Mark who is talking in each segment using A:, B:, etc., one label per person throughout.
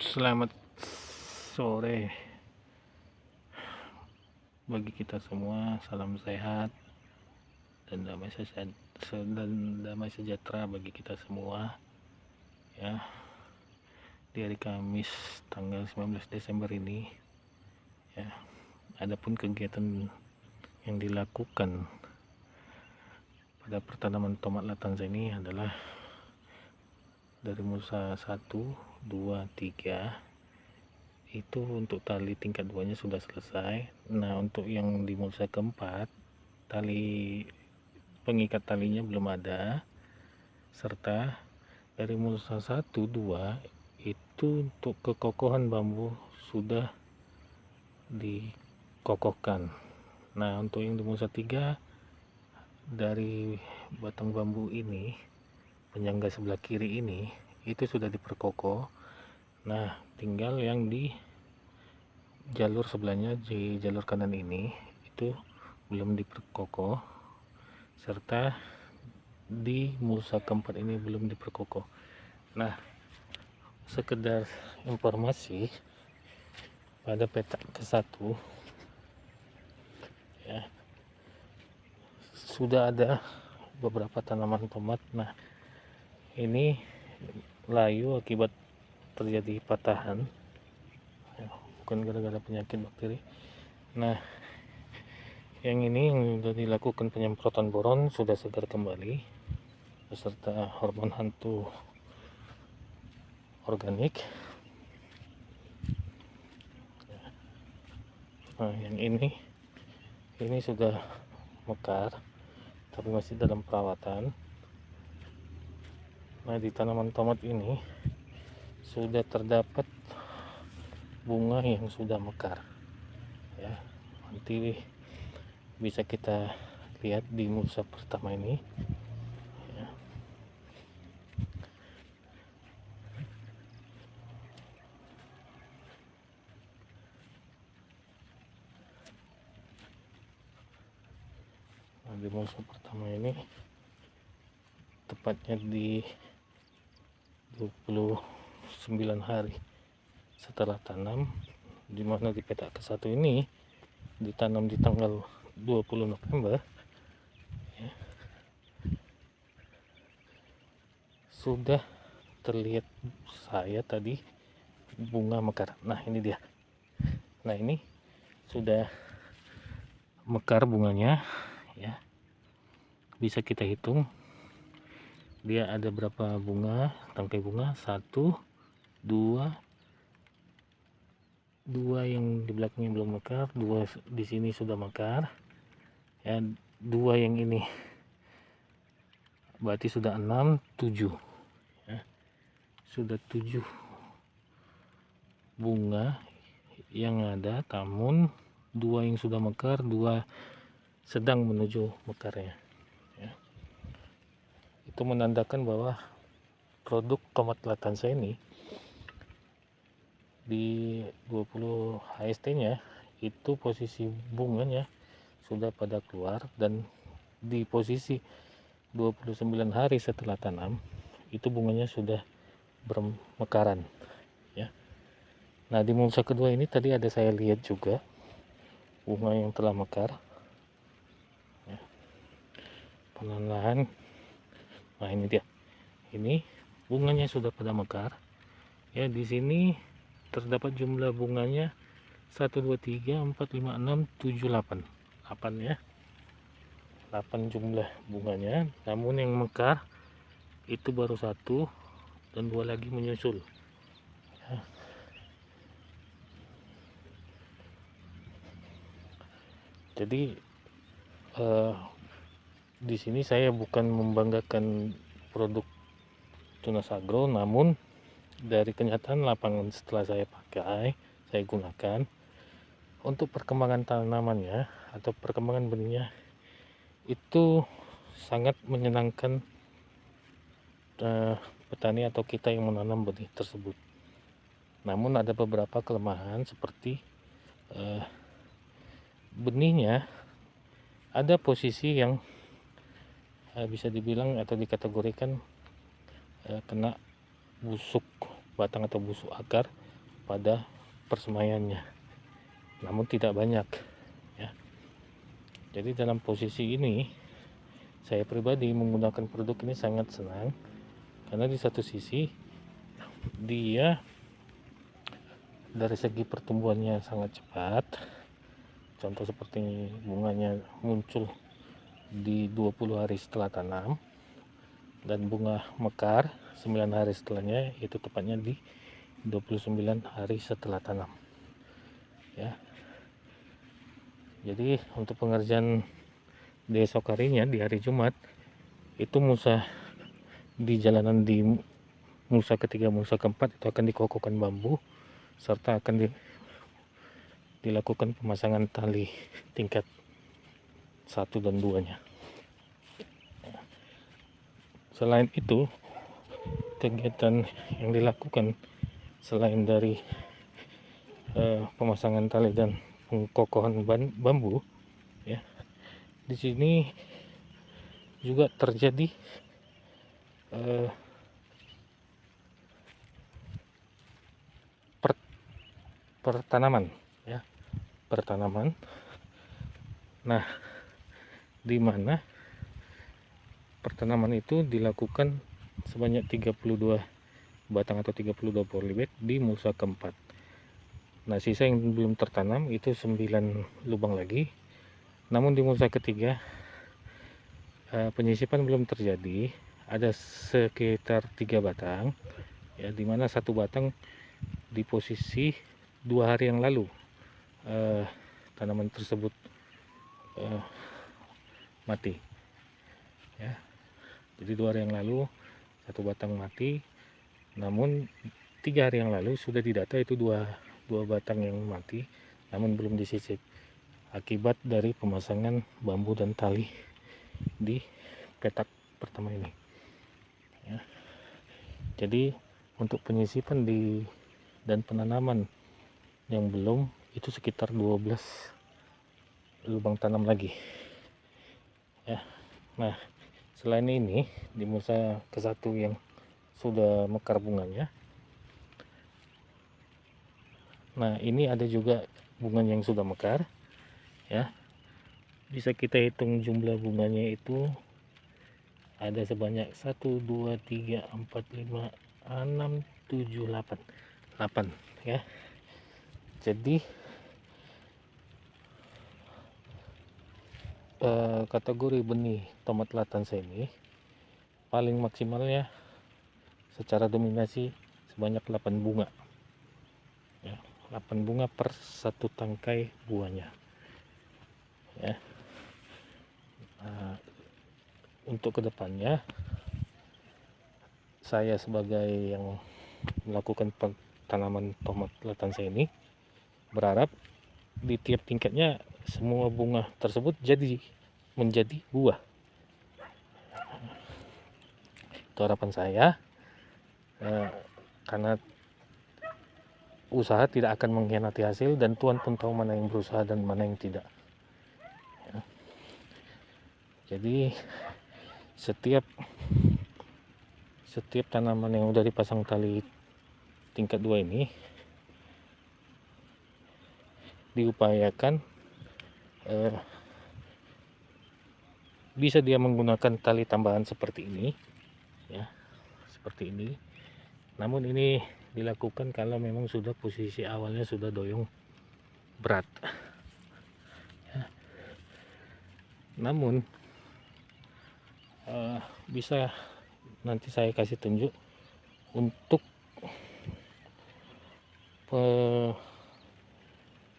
A: Selamat sore bagi kita semua. Salam sehat dan damai sejahtera bagi kita semua ya. Di hari Kamis tanggal 19 Desember ini ya, adapun kegiatan yang dilakukan pada pertanaman tomat latanza ini adalah dari mulsa 1, 2, 3 itu untuk tali tingkat 2 nya sudah selesai. Nah, untuk yang di mulsa keempat, tali pengikat talinya belum ada, serta dari mulsa 1, 2 itu untuk kekokohan bambu sudah dikokohkan. Nah, untuk yang di mulsa 3 dari batang bambu ini, penyangga sebelah kiri ini itu sudah diperkokoh. Nah, tinggal yang di jalur sebelahnya, di jalur kanan ini itu belum diperkokoh, serta di mulsa keempat ini belum diperkokoh. Nah, sekedar informasi, pada petak ke-1 ya, sudah ada beberapa tanaman tomat. Nah, ini layu akibat terjadi patahan ya, bukan gara-gara penyakit bakteri. Nah, yang ini yang sudah dilakukan penyemprotan boron sudah segar kembali beserta hormon hantu organik. Nah, yang ini sudah mekar tapi masih dalam perawatan. Nah, di tanaman tomat ini sudah terdapat bunga yang sudah mekar ya. Nanti bisa kita lihat di mulsa pertama ini ya. Nah, di mulsa pertama ini tepatnya di 29 hari setelah tanam, dimana di petak ke-1 ini ditanam di tanggal 20 November ya, sudah terlihat saya tadi bunga mekar. Nah, ini dia. Nah, ini sudah mekar bunganya ya. Bisa kita hitung dia ada berapa bunga, tangkai bunga, 1, 2 yang di belakangnya belum mekar, 2 di sini sudah mekar ya, 2 yang ini berarti sudah 6, 7 ya. Sudah 7 bunga yang ada, namun 2 yang sudah mekar, 2 sedang menuju mekarnya ya. Itu menandakan bahwa produk tomat latanza ini di 20 HST nya itu posisi bunganya sudah pada keluar, dan di posisi 29 hari setelah tanam itu bunganya sudah bermekaran ya. Nah, di mulsa kedua ini tadi ada saya lihat juga bunga yang telah mekar ya, perlahan-lahan. Nah, ini dia, ini bunganya sudah pada mekar ya. Di sini terdapat jumlah bunganya 1, 2, 3, 4, 5, 6, 7, 8 ya, 8 jumlah bunganya. Namun yang mekar itu baru 1 dan 2 lagi menyusul ya. Jadi di sini saya bukan membanggakan produk Tunas Agro, namun dari kenyataan lapangan setelah saya pakai, saya gunakan untuk perkembangan tanamannya atau perkembangan benihnya itu sangat menyenangkan petani atau kita yang menanam benih tersebut. Namun ada beberapa kelemahan seperti benihnya ada posisi yang bisa dibilang atau dikategorikan kena busuk batang atau busuk akar pada persemaiannya, namun tidak banyak ya. Jadi dalam posisi ini saya pribadi menggunakan produk ini sangat senang, karena di satu sisi dia dari segi pertumbuhannya sangat cepat. Contoh seperti bunganya muncul di 20 hari setelah tanam, dan bunga mekar 9 hari setelahnya, itu tepatnya di 29 hari setelah tanam ya. Jadi untuk pengerjaan di esok harinya, di hari Jumat, itu Musa di jalanan di Musa ketiga, Musa keempat itu akan dikokohkan bambu, serta akan dilakukan pemasangan tali tingkat 1 dan 2-nya. Selain itu, kegiatan yang dilakukan selain dari pemasangan tali dan pengkokohan bambu ya, di sini juga terjadi pertanaman ya, pertanaman. Nah, di mana pertanaman itu dilakukan sebanyak 32 batang atau 32 polybag di Musa keempat. Nah, sisa yang belum tertanam itu 9 lubang lagi. Namun di Musa ketiga penyisipan belum terjadi, ada sekitar 3 batang ya, dimana 1 batang di posisi 2 hari yang lalu tanaman tersebut mati ya. Jadi 2 hari yang lalu 1 batang mati, namun 3 hari yang lalu sudah didata itu dua batang yang mati, namun belum disisip akibat dari pemasangan bambu dan tali di petak pertama ini ya. Jadi untuk penyisipan dan penanaman yang belum, itu sekitar 12 lubang tanam lagi ya. Nah, selain ini di Musa ke-1 yang sudah mekar bunganya, nah ini ada juga bunga yang sudah mekar ya. Bisa kita hitung jumlah bunganya itu ada sebanyak 1, 2, 3, 4, 5, 6, 7, 8 ya. Jadi kategori benih tomat latansa ini paling maksimalnya secara dominasi sebanyak 8 bunga ya, 8 bunga per 1 tangkai buahnya ya. Untuk kedepannya saya sebagai yang melakukan tanaman tomat latansa ini berharap di tiap tingkatnya semua bunga tersebut menjadi buah. Itu harapan saya, karena usaha tidak akan mengkhianati hasil, dan Tuhan pun tahu mana yang berusaha dan mana yang tidak ya. Jadi setiap tanaman yang udah dipasang tali tingkat 2 ini diupayakan bisa dia menggunakan tali tambahan seperti ini ya, seperti ini. Namun ini dilakukan kalau memang sudah posisi awalnya sudah doyong berat ya. Namun bisa nanti saya kasih tunjuk untuk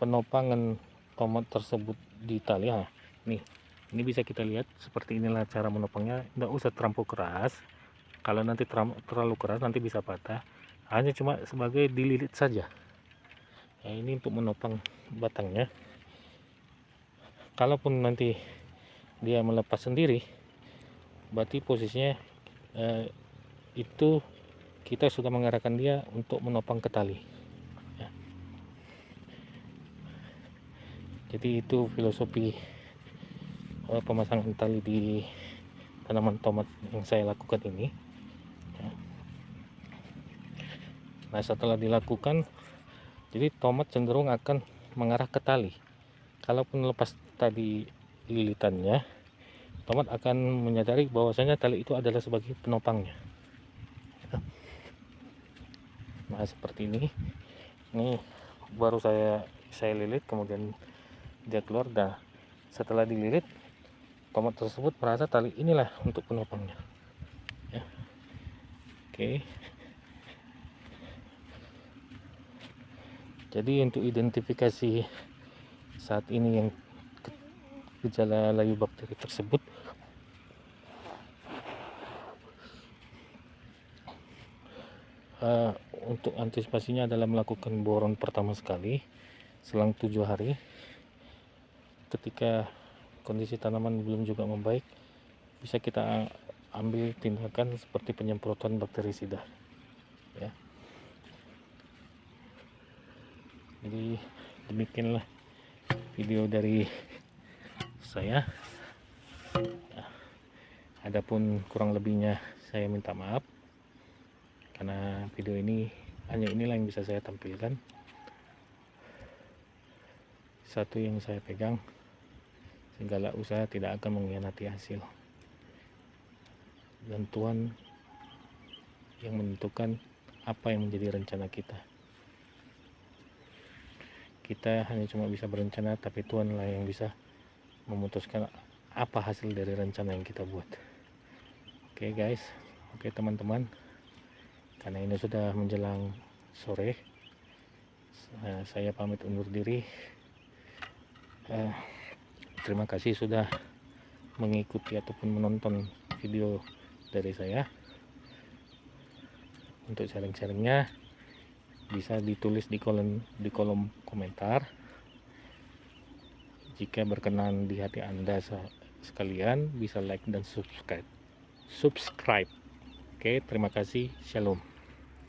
A: penopangan tomat tersebut di tali. Ini bisa kita lihat seperti inilah cara menopangnya. Nggak usah terlampau keras, kalau nanti terlalu keras nanti bisa patah. Hanya cuma sebagai dililit saja ya, ini untuk menopang batangnya. Kalaupun nanti dia melepas sendiri, berarti posisinya itu kita sudah mengarahkan dia untuk menopang ke tali ya. Jadi itu filosofi pemasangan tali di tanaman tomat yang saya lakukan ini ya. Nah, setelah dilakukan Jadi tomat cenderung akan mengarah ke tali. Kalaupun lepas tadi lilitannya, tomat akan menyadari bahwasanya tali itu adalah sebagai penopangnya. Nah seperti ini baru saya lilit, kemudian dia keluar. Dan setelah dililit, tomat tersebut merasa tali inilah untuk penopangnya ya. Oke, jadi untuk identifikasi saat ini yang gejala layu bakteri tersebut, untuk antisipasinya adalah melakukan boron pertama sekali selang 7 hari. Ketika kondisi tanaman belum juga membaik, bisa kita ambil tindakan seperti penyemprotan bakterisida ya. Jadi demikianlah video dari saya. Adapun kurang lebihnya saya minta maaf, karena video ini hanya inilah yang bisa saya tampilkan. Satu yang saya pegang, segala usaha tidak akan mengkhianati hasil, dan Tuhan yang menentukan apa yang menjadi rencana kita. Kita hanya cuma bisa berencana, tapi Tuhanlah yang bisa memutuskan apa hasil dari rencana yang kita buat. Oke guys, oke teman-teman, karena ini sudah menjelang sore, saya pamit undur diri. Terima kasih sudah mengikuti ataupun menonton video dari saya. Untuk sharing-sharingnya bisa ditulis di kolom komentar. Jika berkenan di hati Anda sekalian, bisa like dan subscribe. Oke, terima kasih. Shalom.